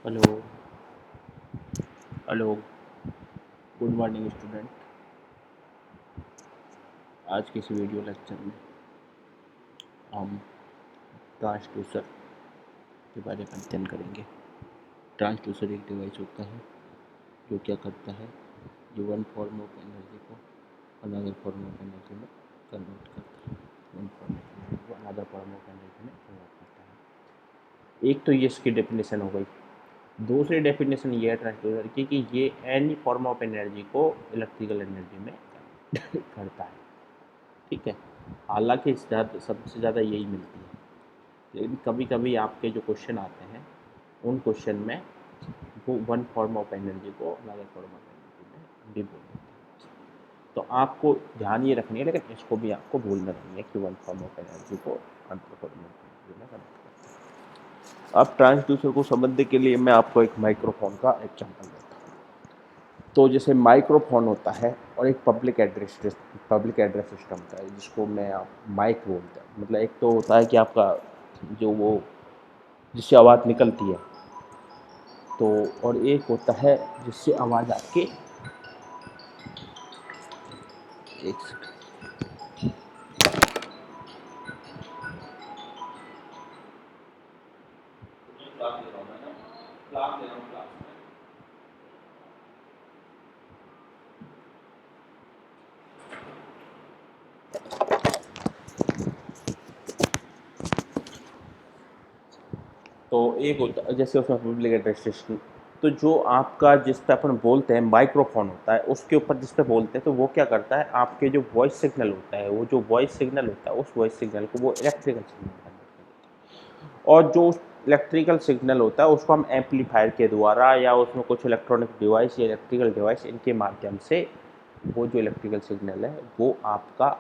Hello hello. Good morning student. आज के इस वीडियो लेक्चर में हम ट्रांसड्यूसर के बारे में अध्ययन करेंगे। ट्रांसड्यूसर एक डिवाइस होता है जो क्या करता है, जो वन फॉर्म ऑफ एनर्जी को अनदर फॉर्म ऑफ एनर्जी में कन्वर्ट करता है। वन फॉर्म ऑफ एनर्जी को अनदर फॉर्म ऑफ एनर्जी में कन्वर्ट करता है। एक तो ये इसकी डेफिनेशन हो गई। दूसरी डेफिनेशन ये है ट्रांसड्यूसर की कि ये एनी फॉर्म ऑफ एनर्जी को इलेक्ट्रिकल एनर्जी में करता है। ठीक है, हालांकि सबसे ज़्यादा यही मिलती है, लेकिन कभी कभी आपके जो क्वेश्चन आते हैं उन क्वेश्चन में वो वन फॉर्म ऑफ एनर्जी को अनदर फॉर्म ऑफ एनर्जी में भी बोल देते हैं। तो आपको ध्यान ये रखनी है, लेकिन इसको भी आपको भूलना नहीं है कि वन फॉर्म ऑफ एनर्जी को अनदर फॉर्म ऑफ एनर्जी में कन्वर्ट करते हैं। अब ट्रांसड्यूसर को समझने के लिए मैं आपको एक माइक्रोफोन का एग्जाम्पल देता हूँ। तो जैसे माइक्रोफोन होता है और एक पब्लिक एड्रेस सिस्टम होता है, जिसको मैं आप माइक बोलते हैं। मतलब एक तो होता है कि आपका जो वो जिससे आवाज़ निकलती है, तो और एक होता है जिससे आवाज़ आपके एक तो एक होता है जैसे उसमें पब्लिक एड्रेस सिस्टम। तो जो आपका जिस पे अपन बोलते हैं माइक्रोफोन होता है, उसके ऊपर जिस पे बोलते हैं, तो वो क्या करता है, आपके जो वॉइस सिग्नल होता है, वो जो वॉइस सिग्नल होता है उस वॉइस सिग्नल को वो इलेक्ट्रिकल सिग्नल कन्वर्ट करता है। और जो इलेक्ट्रिकल सिग्नल होता है उसको हम एम्पलीफायर के द्वारा या उसमें कुछ इलेक्ट्रॉनिक डिवाइस या इलेक्ट्रिकल डिवाइस इनके माध्यम से वो जो इलेक्ट्रिकल सिग्नल है वो आपका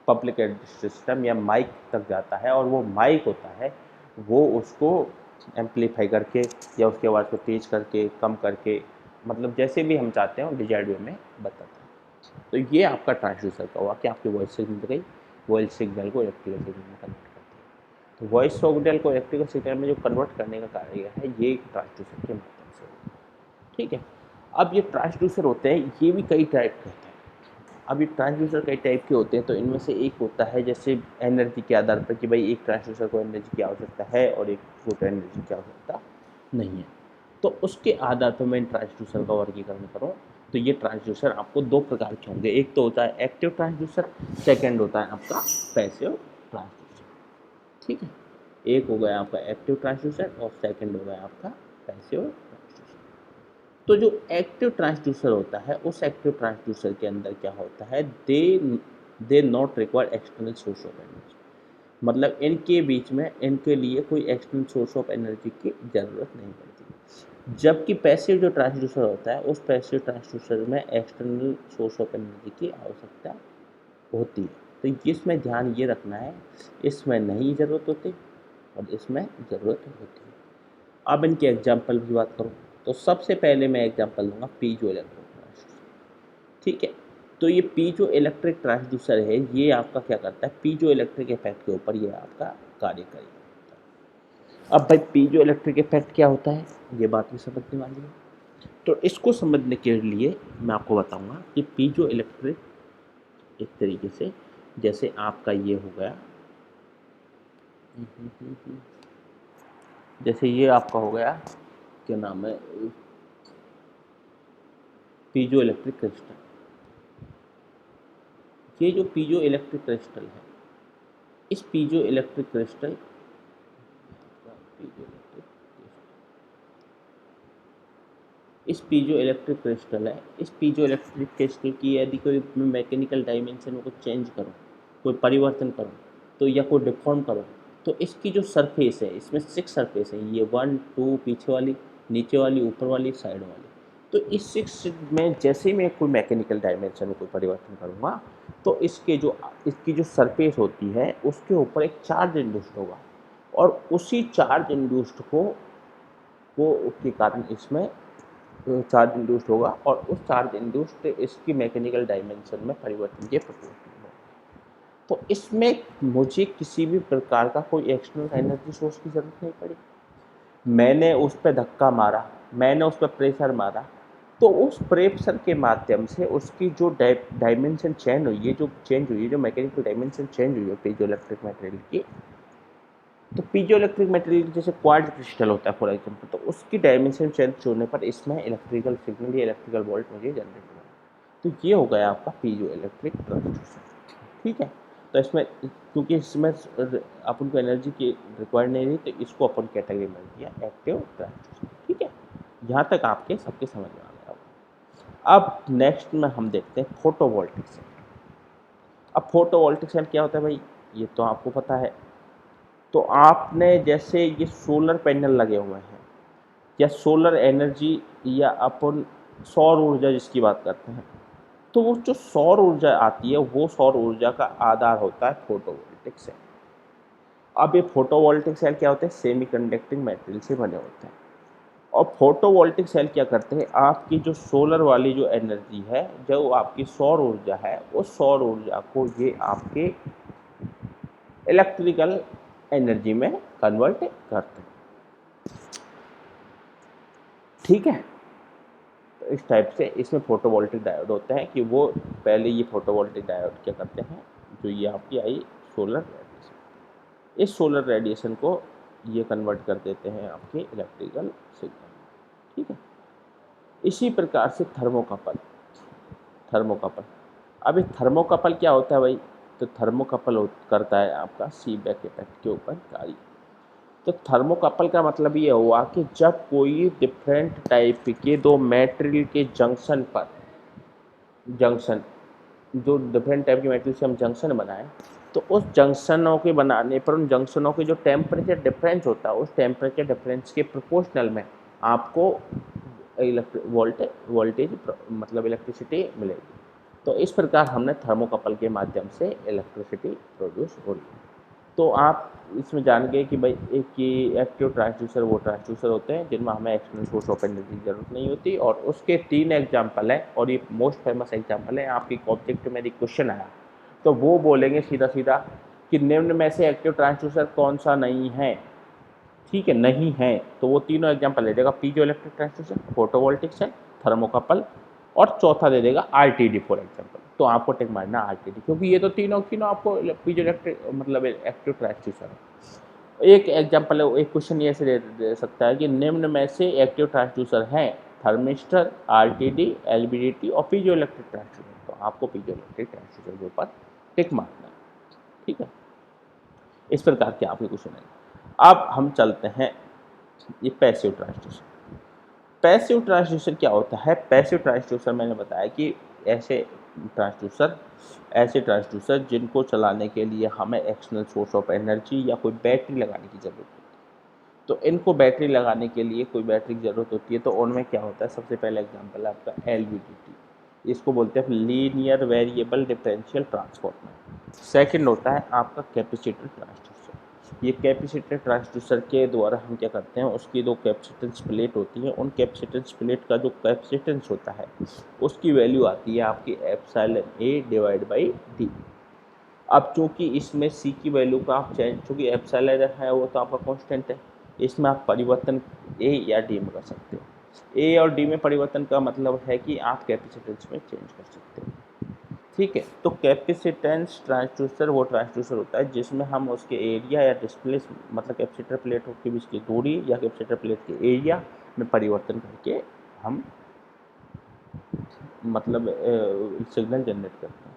पब्लिक एड्रेस सिस्टम या माइक तक जाता है, और वो माइक होता है वो उसको एम्पलीफाई करके या उसकी आवाज़ को तेज़ करके कम करके, मतलब जैसे भी हम चाहते हैं डिजायर्ड वे में बताता है। तो ये आपका ट्रांसड्यूसर का हुआ कि आपकी वॉइस सिग्नल गई, वॉइस सिग्नल को इलेक्ट्रिकल सिग्नल में कन्वर्ट करती है। तो वॉइस सिग्नल को इलेक्ट्रिकल सिग्नल में जो कन्वर्ट करने का कार्य है ये ट्रांसड्यूसर के माध्यम से होता है। ठीक है, अब ये ट्रांसड्यूसर होते हैं, ये भी कई टाइप के होते हैं। अब ये ट्रांसड्यूसर कई टाइप के होते हैं, तो इनमें से एक होता है जैसे एनर्जी के आधार पर कि भाई एक ट्रांसड्यूसर को एनर्जी की आवश्यकता है और एक को एनर्जी की आवश्यकता नहीं है। तो उसके आधार पर मैं ट्रांसड्यूसर का वर्गीकरण करूँ तो ये ट्रांसड्यूसर आपको दो प्रकार के होंगे। एक तो होता है एक्टिव ट्रांसड्यूसर, सेकेंड होता है आपका पैसिव ट्रांसड्यूसर। ठीक है, एक हो गया आपका एक्टिव ट्रांसड्यूसर और सेकेंड हो गया आपका पैसिव ट्रांसड्यूसर। तो जो एक्टिव ट्रांसड्यूसर होता है उस एक्टिव ट्रांसड्यूसर के अंदर क्या होता है, they not require external source of energy. मतलब इनके बीच में इनके लिए कोई एक्सटर्नल सोर्स ऑफ एनर्जी की ज़रूरत नहीं पड़ती। जबकि पैसिव जो ट्रांसड्यूसर होता है उस पैसिव ट्रांसड्यूसर में एक्सटर्नल सोर्स ऑफ एनर्जी की आवश्यकता होती है। तो इसमें ध्यान ये रखना है, इसमें नहीं ज़रूरत होती और इसमें ज़रूरत होती है। अब इनके एग्जाम्पल की बात करूँ तो सबसे पहले मैं एग्जाम्पल दूंगा पीजो इलेक्ट्रिक ट्रांसड्यूसर। ठीक है, तो ये पीजो इलेक्ट्रिक ट्रांसड्यूसर है, ये आपका क्या करता है, पीजो इलेक्ट्रिक इफेक्ट के ऊपर ये आपका कार्य करेगा। अब भाई पीजो इलेक्ट्रिक इफेक्ट क्या होता है, ये बात भी समझने वाली है। तो इसको समझने के लिए मैं आपको बताऊंगा कि पीजो इलेक्ट्रिक एक तरीके से जैसे आपका ये हो गया, जैसे ये आपका हो गया क्या नाम है, पीजो इलेक्ट्रिक क्रिस्टल। ये जो पीजो इलेक्ट्रिक क्रिस्टल है, इस पीजो इलेक्ट्रिक क्रिस्टल इस पीजो इलेक्ट्रिक क्रिस्टल है, इस पीजो इलेक्ट्रिक क्रिस्टल की यदि कोई मैकेनिकल डायमेंशन में कुछ चेंज करो, कोई परिवर्तन करो तो या कोई डिफॉर्म करो, तो इसकी जो सरफेस है, इसमें 6 सरफेस है, ये 1 2 पीछे वाली, नीचे वाली, ऊपर वाली, साइड वाली। तो इस 6 में जैसे ही मैं कोई मैकेनिकल डायमेंशन में कोई परिवर्तन करूँगा तो इसकी जो सरफेस होती है उसके ऊपर एक चार्ज इंड्यूस्ड होगा, और उसी चार्ज इंड्यूस्ड को उसके कारण इसमें चार्ज इंड्यूस्ड होगा, और उस चार्ज इंड्यूस्ड इसकी मैकेनिकल डायमेंशन में परिवर्तन के प्रपोर्शनल होगा। तो इसमें मुझे किसी भी प्रकार का कोई एक्सटर्नल एनर्जी सोर्स की ज़रूरत नहीं पड़ी। मैंने उस पर धक्का मारा, मैंने उस पर प्रेशर मारा, तो उस प्रेशर के माध्यम से उसकी जो डायमेंशन चेंज हुई है, जो मैकेनिकल डायमेंशन चेंज हुई है पीजो इलेक्ट्रिक मटेरियल की, तो पीजो इलेक्ट्रिक मटेरियल जैसे क्वार्ट्ज क्रिस्टल होता है फॉर एग्जांपल, तो उसकी डायमेंशन चेंज होने पर इसमें इलेक्ट्रिकल सिग्नल या इलेक्ट्रिकल वोल्ट मुझे जनरेट हुआ। तो ये हो गया आपका पीजो इलेक्ट्रिक ट्रांसड्यूसर। ठीक है, तो इसमें क्योंकि इसमें अपन को एनर्जी की रिक्वायर्ड नहीं रही, तो इसको अपन कैटेगरी में दिया एक्टिव ट्रांसड्यूसर। ठीक है, यहाँ तक आपके सबके समझ में आ गया होगा। अब नेक्स्ट में हम देखते हैं फोटोवोल्टिक सेल। अब फोटोवोल्टिक सेल क्या होता है भाई, ये तो आपको पता है। तो आपने जैसे ये सोलर पैनल लगे हुए हैं या सोलर एनर्जी या अपन सौर ऊर्जा जिसकी बात करते हैं, तो वो जो सौर ऊर्जा आती है वो सौर ऊर्जा का आधार होता है फोटोवोल्टिक सेल। अब ये फोटोवोल्टिक सेल क्या होते हैं, सेमी कंडक्टिंग मटेरियल से बने होते हैं। और फोटोवोल्टिक सेल क्या करते हैं, आपकी जो सोलर वाली जो एनर्जी है, जो आपकी सौर ऊर्जा है, उस सौर ऊर्जा को ये आपके इलेक्ट्रिकल एनर्जी में कन्वर्ट करते हैं। ठीक है, तो इस टाइप से इसमें फोटोवोल्टिक डायोड होते हैं कि वो पहले ये फोटोवोल्टिक डायोड क्या करते हैं, जो ये आपकी आई सोलर रेडिएशन, इस सोलर रेडिएशन को ये कन्वर्ट कर देते हैं आपके इलेक्ट्रिकल सिग्नल। ठीक है, इसी प्रकार से थर्मोकपल। थर्मोकपल, अब ये थर्मोकपल क्या होता है भाई, तो थर्मोकपल करता है आपका सीबेक इफेक्ट के ऊपर कार्य। तो थर्मोकपल का मतलब ये हुआ कि जब कोई डिफरेंट टाइप के दो मटेरियल के जंक्शन पर, जंक्शन जो डिफरेंट टाइप के मटेरियल से हम जंक्शन बनाएं, तो उस जंक्शनों के बनाने पर उन जंक्शनों के जो टेम्परेचर डिफरेंस होता है, उस टेम्परेचर डिफरेंस के प्रोपोर्शनल में आपको वोल्टेज मतलब इलेक्ट्रिसिटी मिलेगी। तो इस प्रकार हमने थर्मोकपल के माध्यम से इलेक्ट्रिसिटी प्रोड्यूस हो रही है। तो आप इसमें जान गए कि भाई एक ये एक्टिव ट्रांसड्यूसर वो ट्रांसड्यूसर होते हैं जिनमें हमें एक्सटर्नल सोर्स ऑफ एनर्जी की जरूरत नहीं होती, और उसके 3 एग्जाम्पल है, और ये मोस्ट फेमस एग्जाम्पल है। आपके ऑब्जेक्ट में यदि क्वेश्चन आया तो वो बोलेंगे सीधा सीधा कि निम्न में से एक्टिव ट्रांसड्यूसर कौन सा नहीं है। ठीक है, नहीं है, तो वो तीनों एग्जाम्पल दे देगा, piezo electric transducer, photovoltaic cell, thermocouple, और चौथा दे देगा आरटीडी फॉर एग्जाम्पल। तो आपको टिक मारना आरटीडी, क्योंकि ये तो तीनों तीनों आपको पीजो इलेक्ट्रिक मतलब एक्टिव ट्रांसड्यूसर है। एक एग्जाम्पल है, एक क्वेश्चन ये ऐसे दे सकता है कि निम्न में से एक्टिव ट्रांसड्यूसर हैं थर्मिस्टर, आरटीडी, एलबीडीटी और पीजो इलेक्ट्रिक ट्रांसड्यूसर। तो आपको पीजो इलेक्ट्रिक ट्रांसड्यूसर के ऊपर टिक मारना है। ठीक है, इस प्रकार के आपके क्वेश्चन है। अब हम चलते हैं ये पैसिव ट्रांसड्यूसर। पैसिव ट्रांसड्यूसर क्या होता है, पैसिव ट्रांसड्यूसर मैंने बताया कि ऐसे ट्रांसड्यूसर जिनको चलाने के लिए हमें एक्सटर्नल सोर्स ऑफ एनर्जी या कोई बैटरी लगाने की ज़रूरत होती है। तो इनको बैटरी लगाने के लिए कोई बैटरी की ज़रूरत होती है, तो उनमें क्या होता है, सबसे पहला एग्जांपल है आपका एलवीडीटी, इसको बोलते हैं linear variable differential transformer. Second होता है आपका कैपेसिटर ट्रांसड्यूसर। ये कैपेसिटर ट्रांसड्यूसर के द्वारा हम क्या करते हैं, उसकी दो कैपेसिटेंस प्लेट होती हैं, उन कैपेसिटेंस प्लेट का जो कैपेसिटेंस होता है उसकी वैल्यू आती है आपकी epsilon A divide by D. अब चूंकि इसमें सी की वैल्यू का आप चेंज, चूँकि एप्सिलॉन है वो तो आपका कांस्टेंट है, इसमें आप परिवर्तन ए या डी में कर सकते हो। ए और डी में परिवर्तन का मतलब है कि आप कैपेसिटेंस में चेंज कर सकते हो। ठीक है, तो कैपेसिटेंस ट्रांसड्यूसर वो ट्रांसड्यूसर होता है जिसमें हम उसके एरिया या डिस्प्लेस मतलब कैपेसिटर प्लेटों के बीच की दूरी या कैपेसिटर प्लेट के एरिया में परिवर्तन करके हम मतलब सिग्नल जनरेट करते हैं।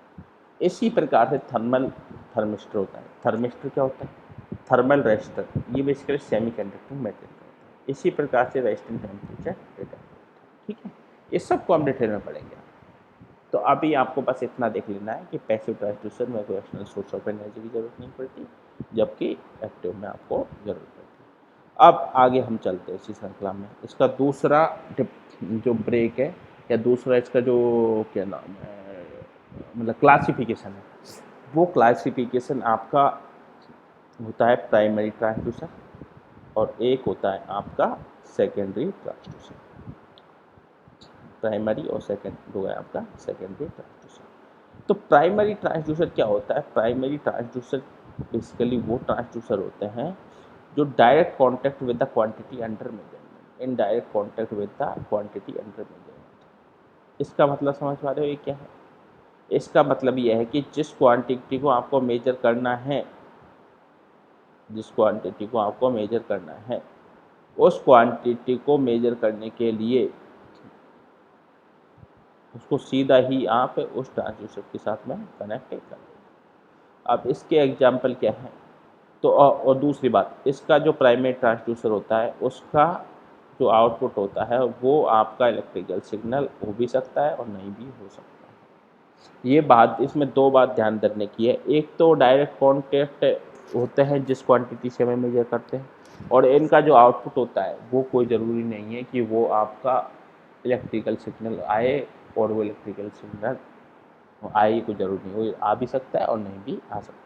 इसी प्रकार से थर्मिस्टर होता है। थर्मिस्टर क्या होता है, थर्मल रेजिस्टर, ये बेसिकली सेमी कंडक्टिंग मेटेरियल का होता है। इसी प्रकार से रेजिस्टेंस टेम्परेचर डिटेक्टर। ठीक है, ये सबको हम डिटेल में पढ़ेंगे। तो अभी आपको बस इतना देख लेना है कि पैसिव ट्रांसड्यूसर में कोई एक्सटर्नल सोर्स ऑफ एनर्जी की जरूरत नहीं पड़ती, जबकि एक्टिव में आपको जरूरत पड़ती है। अब आगे हम चलते हैं इसी श्रृंखला में। इसका दूसरा जो ब्रेक है या दूसरा इसका जो क्या नाम है मतलब क्लासिफिकेशन है, वो क्लासिफिकेशन आपका होता है प्राइमरी ट्रांसड्यूसर और एक होता है आपका सेकेंडरी ट्रांसड्यूसर। प्राइमरी और सेकेंड हो गया आपका सेकेंडरी ट्रांसड्यूसर। तो प्राइमरी ट्रांसड्यूसर क्या होता है, प्राइमरी ट्रांसड्यूसर बेसिकली वो ट्रांसड्यूसर होते हैं जो direct contact with the quantity under measurement, in direct contact with the quantity under measurement. इसका मतलब समझ पा रहे हो ये क्या है? इसका मतलब यह है कि जिस क्वांटिटी को आपको मेजर करना है, जिस क्वांटिटी को आपको मेजर करना है, उस क्वांटिटी को मेजर करने के लिए उसको सीधा ही आप उस ट्रांसड्यूसर के साथ में कनेक्ट कर देंगे। अब इसके एग्जाम्पल क्या है? तो और दूसरी बात, इसका जो प्राइमरी ट्रांसड्यूसर होता है उसका जो आउटपुट होता है वो आपका इलेक्ट्रिकल सिग्नल हो भी सकता है और नहीं भी हो सकता है। ये बात, इसमें दो बात ध्यान रखने की है। एक तो डायरेक्ट कॉन्टैक्ट होते हैं जिस क्वांटिटी से हमें मेजर करते हैं, और इनका जो आउटपुट होता है वो कोई ज़रूरी नहीं है कि वो आपका इलेक्ट्रिकल सिग्नल आए, और वो इलेक्ट्रिकल सिग्नल आए कोई ज़रूरी नहीं, वो आ भी सकता है और नहीं भी आ सकता।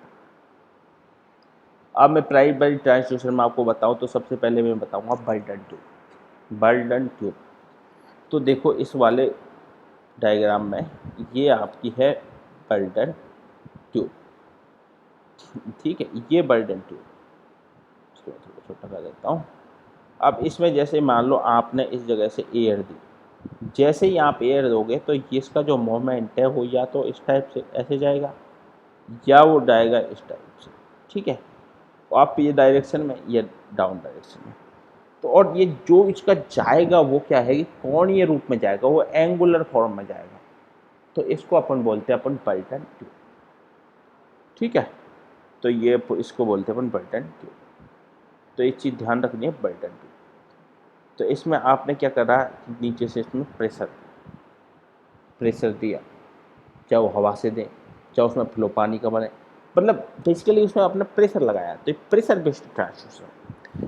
अब मैं प्राइमरी ट्रांसड्यूसर में आपको बताऊं तो सबसे पहले मैं बताऊंगा बर्डन ट्यूब। बर्डन ट्यूब, तो देखो इस वाले डायग्राम में ये आपकी है बर्डन ट्यूब, ठीक है, ये बर्डन ट्यूब। इसको मैं थोड़ा छोटा कर देता हूँ। अब इसमें जैसे मान लो आपने इस जगह से एयर दी, जैसे ही आप एयर दोगे तो इसका जो मोमेंट है वो या तो इस टाइप से ऐसे जाएगा या वो जाएगा इस टाइप से, ठीक है। आप ये डायरेक्शन में, ये डाउन डायरेक्शन में। तो और ये जो इसका जाएगा वो क्या है कि कोणीय रूप में जाएगा, वो एंगुलर फॉर्म में जाएगा। तो इसको अपन बोलते हैं अपन बर्टन ट्यूब, ठीक है। तो ये इसको बोलते हैं अपन बर्टन ट्यूब। तो एक चीज़ ध्यान रखनी है, बर्टन ट्यूब। तो इसमें आपने क्या करा, नीचे से इसमें प्रेशर दिया, चाहे वो हवा से दें चाहे उसमें फ्लो पानी का बने, मतलब बेसिकली उसमें आपने प्रेशर लगाया। तो प्रेशर बेस्ड ट्रांसड्यूसर,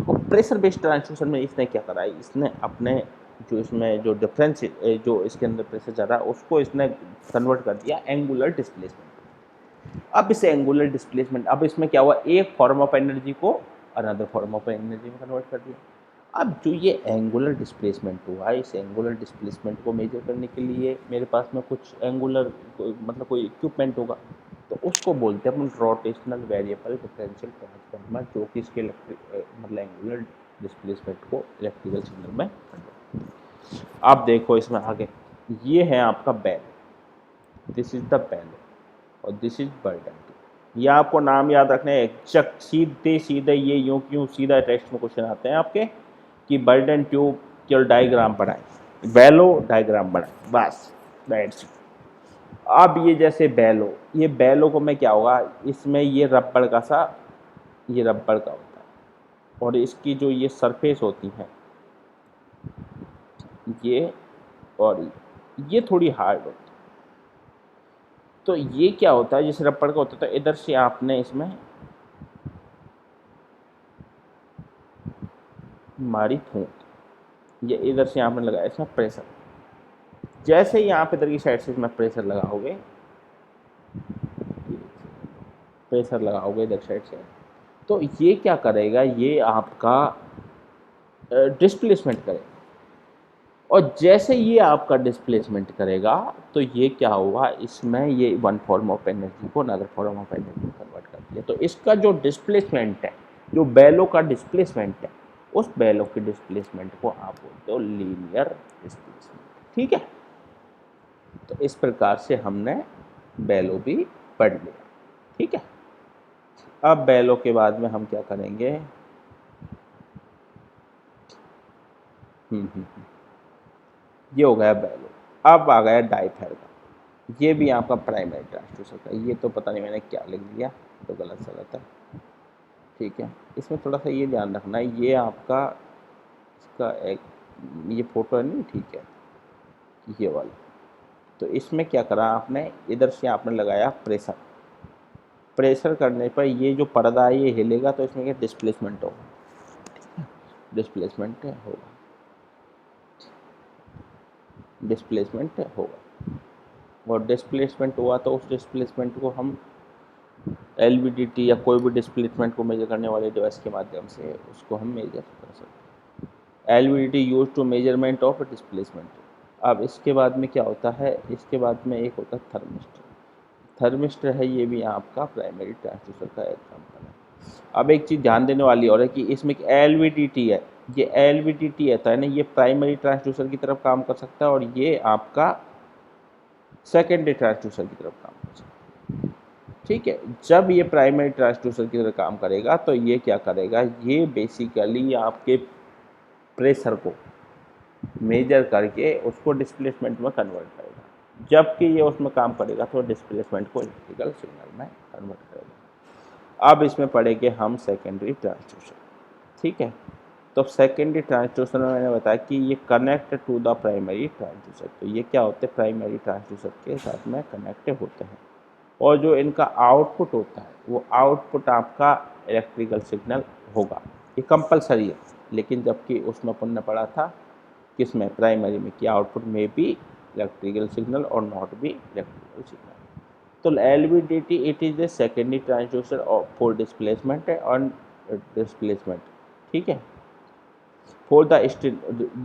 और प्रेशर बेस्ड ट्रांसड्यूसर में इसने क्या करा, इसने अपने जो इसमें जो डिफरेंस जो इसके अंदर प्रेशर जा रहा है उसको इसने कन्वर्ट कर दिया एंगुलर डिस्प्लेसमेंट। अब इस एंगुलर डिस्प्लेसमेंट, अब इसमें क्या हुआ, एक फॉर्म ऑफ एनर्जी को अनदर फॉर्म ऑफ एनर्जी में कन्वर्ट कर दिया। अब जो ये एंगुलर डिस्प्लेसमेंट हुआ, इस एंगुलर डिस्प्लेसमेंट को मेजर करने के लिए मेरे पास में कुछ एंगुलर मतलब कोई इक्विपमेंट होगा, तो उसको बोलते हैं अपन रोटेशनल वेरिएबल डिफरेंशियल ट्रांसफार्मर, जो कि इसके मतलब एंगुलर डिस्प्लेसमेंट को इलेक्ट्रिकल सिग्नल में कन्वर्ट। आप देखो इसमें आगे, ये है आपका bell, this is the bell और दिस इज बर्डन। ये आपको नाम याद रखना है एग्जैक्ट, सीधे सीधे ये यूँ क्यों सीधा टेक्स्ट में क्वेश्चन आते हैं आपके कि बर्डन ट्यूब केवल डायग्राम बनाए, बेलो डायग्राम बनाए, बस दैट्स इट। अब ये जैसे बेलो, ये बेलो को में क्या होगा, इसमें ये रबड़ का सा, ये रबड़ का होता है, और इसकी जो ये सरफेस होती है ये, और ये थोड़ी हार्ड होती है। तो ये क्या होता है, जैसे रबड़ का होता है, तो इधर से आपने इसमें मारी फूंक, ये इधर से आपने लगाया इसमें प्रेशर। जैसे ही आप इधर की साइड से इसमें प्रेशर लगाओगे, प्रेशर लगाओगे इधर साइड से, तो ये क्या करेगा, ये आपका डिस्प्लेसमेंट करेगा। और जैसे ये आपका डिस्प्लेसमेंट करेगा तो ये क्या हुआ, इसमें ये वन फॉर्म ऑफ एनर्जी को अनदर फॉर्म ऑफ एनर्जी में कन्वर्ट कर दिया। तो इसका जो डिस्प्लेसमेंट है, जो बेलो का डिस्प्लेसमेंट है, उस बेलो के डिस्प्लेसमेंट को आप बोलते हो लीनियर डिस्प्लेसमेंट, ठीक है। तो इस प्रकार से हमने बेलो भी पढ़ लिया, ठीक है। अब बेलो के बाद में हम क्या करेंगे, ये हो गया बेलो। अब आ गया डाइफेर का, ये भी आपका प्राइमरी ट्रांसड्यूसर का। ये तो पता नहीं मैंने क्या लिख दिया, तो गलत सलत है, ठीक है। इसमें थोड़ा सा ये ध्यान रखना है, ये आपका इसका एक ये फोटो है नहीं, ठीक है, ये वाला। तो इसमें क्या करा आपने, इधर से आपने लगाया प्रेशर, प्रेशर करने पर ये जो पर्दा है ये हिलेगा, तो इसमें क्या डिस्प्लेसमेंट होगा, डिस्प्लेसमेंट होगा, डिस्प्लेसमेंट होगा। और डिस्प्लेसमेंट हुआ तो उस डिस्प्लेसमेंट को हम एलवीडीटी या कोई भी डिस्प्लेसमेंट को मेजर करने वाले डिवाइस के माध्यम से उसको हम मेजर कर सकते हैं। LVDT use to measurement of displacement. अब इसके बाद में क्या होता है, इसके बाद में एक होता है थर्मिस्टर। थर्मिस्टर है, ये भी आपका प्राइमरी ट्रांसड्यूसर का एग्जाम्पल है। अब एक चीज़ ध्यान देने वाली और है कि इसमें एलवीडीटी है, ये एलवीडीटी है ना, ये प्राइमरी ट्रांसड्यूसर की तरफ काम कर सकता है और ये आपका सेकेंडरी ट्रांसड्यूसर की तरफ काम कर सकता है। ठीक है, जब ये प्राइमरी ट्रांसड्यूसर की तरफ काम करेगा तो ये क्या करेगा, ये बेसिकली आपके प्रेशर को मेजर करके उसको डिस्प्लेसमेंट में कन्वर्ट करेगा, जबकि ये उसमें काम करेगा तो डिस्प्लेसमेंट को इलेक्ट्रिकल सिग्नल में कन्वर्ट करेगा। अब इसमें पढ़ेंगे हम सेकेंडरी ट्रांसड्यूसर। ठीक है, तो सेकेंडरी ट्रांसड्यूसर में मैंने बताया कि ये connect to the primary transducer, तो ये क्या होते हैं, प्राइमरी ट्रांसड्यूसर के साथ में कनेक्ट होते हैं और जो इनका आउटपुट होता है वो आउटपुट आपका इलेक्ट्रिकल सिग्नल होगा, ये कंपलसरी है। लेकिन जबकि उसमें अपन ने पढ़ा था किसमें, प्राइमरी में, कि आउटपुट में भी इलेक्ट्रिकल सिग्नल और नॉट भी इलेक्ट्रिकल सिग्नल। तो LVDT it is the secondary transducer for displacement और डिस्प्लेसमेंट। ठीक है, फॉर द स्ट्रेन,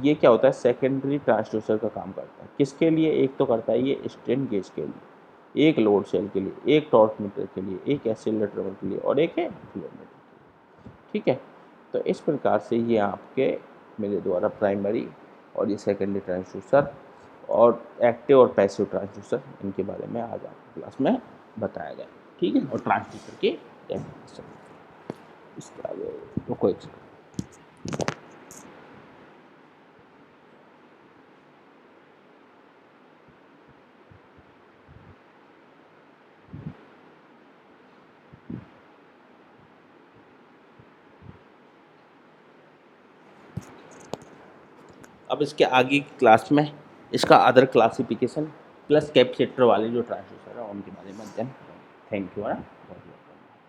ये क्या होता है, सेकेंडरी ट्रांसड्यूसर का काम करता है किसके लिए, एक तो करता है ये स्ट्रेन गेज के लिए, एक लोड सेल के लिए, एक टॉर्क मीटर के लिए, एक एक्सीलरेटर के लिए और एक है फ्लोमीटर के लिए। ठीक है, तो इस प्रकार से ये आपके मेरे द्वारा प्राइमरी और ये सेकेंडरी ट्रांसड्यूसर और एक्टिव और पैसिव ट्रांसड्यूसर, इनके बारे में आज आपकी क्लास में बताया गया। ठीक है, और ट्रांसड्यूसर की डेफिनेशन। इसके आगे रुको एक सेकंड। अब इसके आगे की क्लास में इसका अदर क्लासिफिकेशन प्लस कैपेसिटर वाले जो ट्रांसड्यूसर है उनके बारे में अध्ययन करेंगे। Thank you.